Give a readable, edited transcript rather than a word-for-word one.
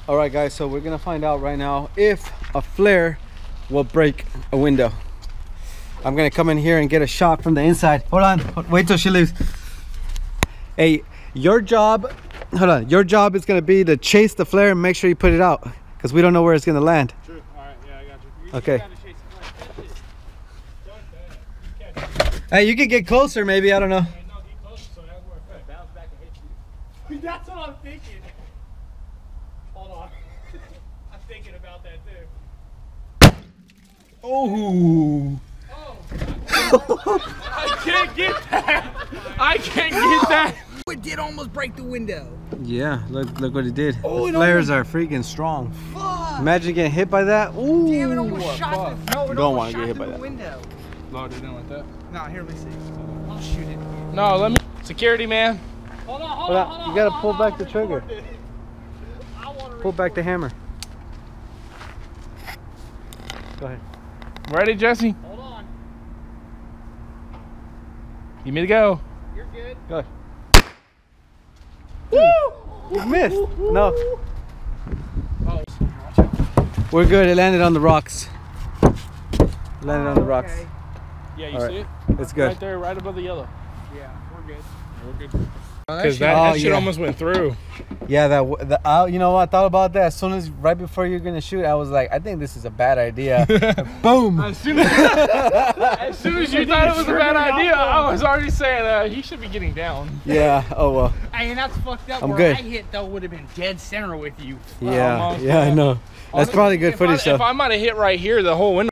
All right, guys, so we're gonna find out right now if a flare will break a window. I'm gonna come in here and get a shot from the inside. Hold on, wait till she leaves. Hey, your job, hold on, your job is gonna be to chase the flare and make sure you put it out, because we don't know where it's gonna land. True. All right, yeah, I got you. Okay. Hey, you can get closer maybe, I don't know. That's what I'm thinking. Hold on. I'm thinking about that too. Oh. I can't get that. I can't get that. It did almost break the window. Yeah, look what it did. Oh, the flares are freaking strong. Fuck. Imagine getting hit by that. Ooh. Damn, it almost shot the, no, it Don't almost want to shot get hit through by the that. window. Load it in like that. No, here, let me see. I'll shoot it. No, let me. Security, man. Hold on, Hold on. You gotta pull back the trigger. Pull back the hammer. Go ahead. Ready, Jesse? Hold on. You me to go. You're good. Go ahead. Woo! You missed. No. Oh, We're good. It landed on the rocks. Landed on the rocks. okay. Yeah, you All right. see it? It's good. Right there, right above the yellow. Yeah, we're good. We're good. Oh, Because that, oh, that shit yeah. almost went through. Yeah, you know what? I thought about that as soon as right before you're gonna shoot. I was like, I think this is a bad idea. Boom. As soon as you thought it was a bad idea, I was already saying he should be getting down. Yeah. Oh well. Hey, and that's fucked up. I'm Where good. I hit though would have been dead center with you. Yeah. Almost, Yeah, I know. That's Honestly, probably good footage If though. I might have hit right here, the whole window